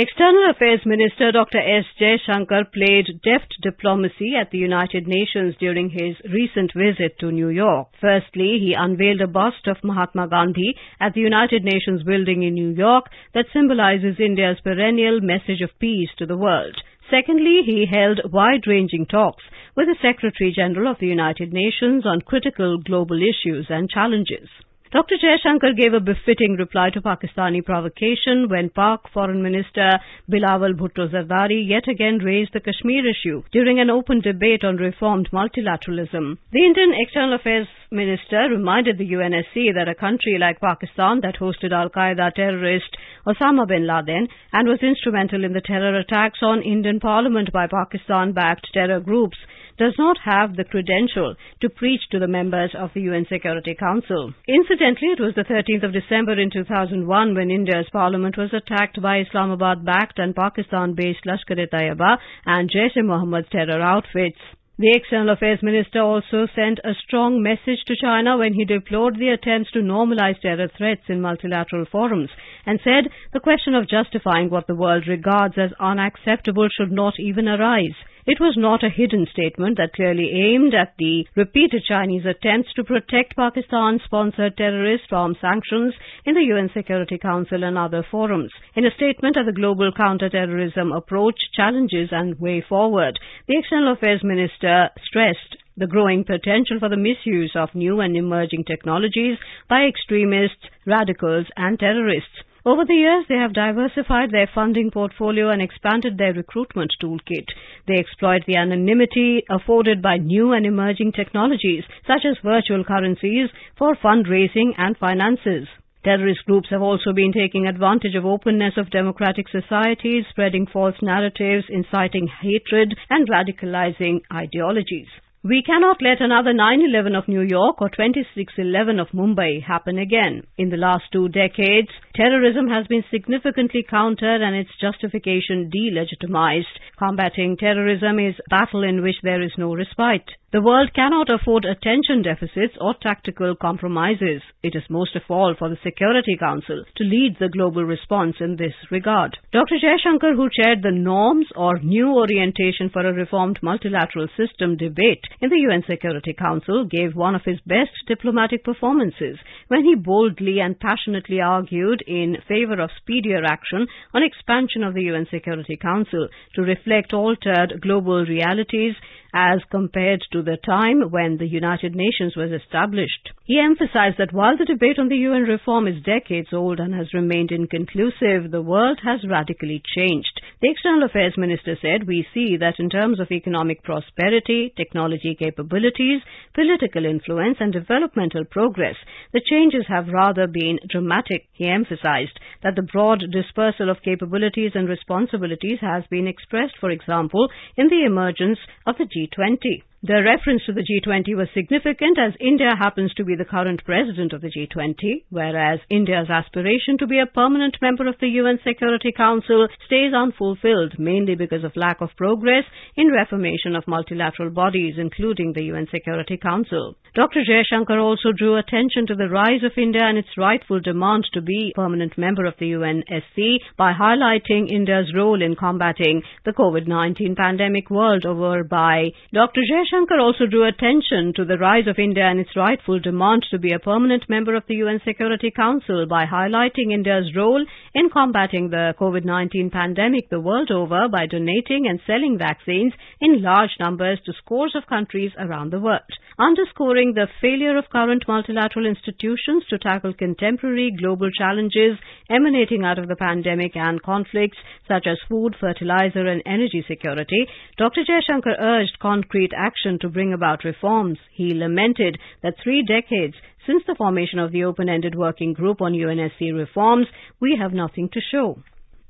External Affairs Minister Dr. S. Jaishankar played deft diplomacy at the United Nations during his recent visit to New York. Firstly, he unveiled a bust of Mahatma Gandhi at the United Nations building in New York that symbolizes India's perennial message of peace to the world. Secondly, he held wide-ranging talks with the Secretary General of the United Nations on critical global issues and challenges. Dr. Jaishankar gave a befitting reply to Pakistani provocation when Pak Foreign Minister Bilawal Bhutto Zardari yet again raised the Kashmir issue during an open debate on reformed multilateralism. The Indian External Affairs Minister reminded the UNSC that a country like Pakistan that hosted Al-Qaeda terrorist Osama bin Laden and was instrumental in the terror attacks on Indian Parliament by Pakistan-backed terror groups does not have the credential to preach to the members of the UN Security Council. Incidentally, it was the 13th of December in 2001 when India's parliament was attacked by Islamabad-backed and Pakistan-based Lashkar-e-Taiba and Jaish-e-Mohammed terror outfits. The External Affairs Minister also sent a strong message to China when he deplored the attempts to normalize terror threats in multilateral forums and said the question of justifying what the world regards as unacceptable should not even arise. It was not a hidden statement that clearly aimed at the repeated Chinese attempts to protect Pakistan-sponsored terrorists from sanctions in the UN Security Council and other forums. In a statement at the global counter-terrorism approach, challenges and way forward, the External Affairs Minister stressed the growing potential for the misuse of new and emerging technologies by extremists, radicals and terrorists. Over the years, they have diversified their funding portfolio and expanded their recruitment toolkit. They exploit the anonymity afforded by new and emerging technologies, such as virtual currencies, for fundraising and finances. Terrorist groups have also been taking advantage of openness of democratic societies, spreading false narratives, inciting hatred, and radicalizing ideologies. We cannot let another 9/11 of New York or 26/11 of Mumbai happen again. In the last 2 decades, terrorism has been significantly countered and its justification delegitimized. Combating terrorism is a battle in which there is no respite. The world cannot afford attention deficits or tactical compromises. It is most of all for the Security Council to lead the global response in this regard. Dr. Jaishankar, who chaired the Norms or New Orientation for a Reformed Multilateral System debate in the UN Security Council, gave one of his best diplomatic performances when he boldly and passionately argued in favor of speedier action on expansion of the UN Security Council to reflect altered global realities as compared to the time when the United Nations was established. He emphasized that while the debate on the UN reform is decades old and has remained inconclusive, the world has radically changed. The External Affairs Minister said, "We see that in terms of economic prosperity, technology capabilities, political influence and developmental progress, the changes have rather been dramatic." He emphasized that the broad dispersal of capabilities and responsibilities has been expressed, for example, in the emergence of the G20. The reference to the G20 was significant as India happens to be the current president of the G20, whereas India's aspiration to be a permanent member of the UN Security Council stays unfulfilled, mainly because of lack of progress in reformation of multilateral bodies, including the UN Security Council. Dr. Jaishankar also drew attention to the rise of India and its rightful demand to be a permanent member of the UNSC by highlighting India's role in combating the COVID-19 pandemic world over by Dr. Jaishankar also drew attention to the rise of India and its rightful demand to be a permanent member of the UN Security Council by highlighting India's role in combating the COVID-19 pandemic the world over by donating and selling vaccines in large numbers to scores of countries around the world, underscoring the failure of current multilateral institutions to tackle contemporary global challenges emanating out of the pandemic and conflicts such as food, fertilizer and energy security. Dr. Jaishankar urged concrete action to bring about reforms. He lamented that 3 decades since the formation of the open-ended working group on UNSC reforms, we have nothing to show.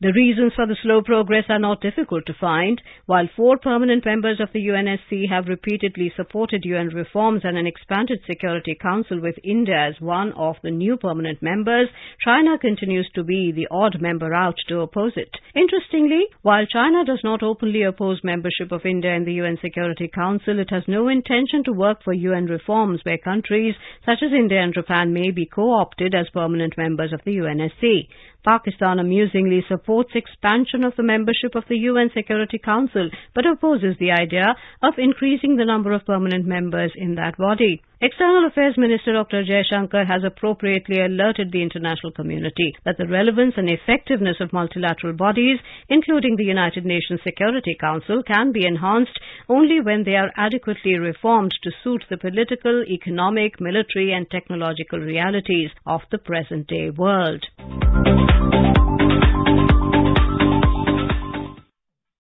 The reasons for the slow progress are not difficult to find. While 4 permanent members of the UNSC have repeatedly supported UN reforms and an expanded Security Council with India as one of the new permanent members, China continues to be the odd member out to oppose it. Interestingly, while China does not openly oppose membership of India in the UN Security Council, it has no intention to work for UN reforms where countries such as India and Japan may be co-opted as permanent members of the UNSC. Pakistan amusingly supports supports expansion of the membership of the UN Security Council but opposes the idea of increasing the number of permanent members in that body. External Affairs Minister Dr. Jaishankar has appropriately alerted the international community that the relevance and effectiveness of multilateral bodies, including the United Nations Security Council, can be enhanced only when they are adequately reformed to suit the political, economic, military and technological realities of the present-day world.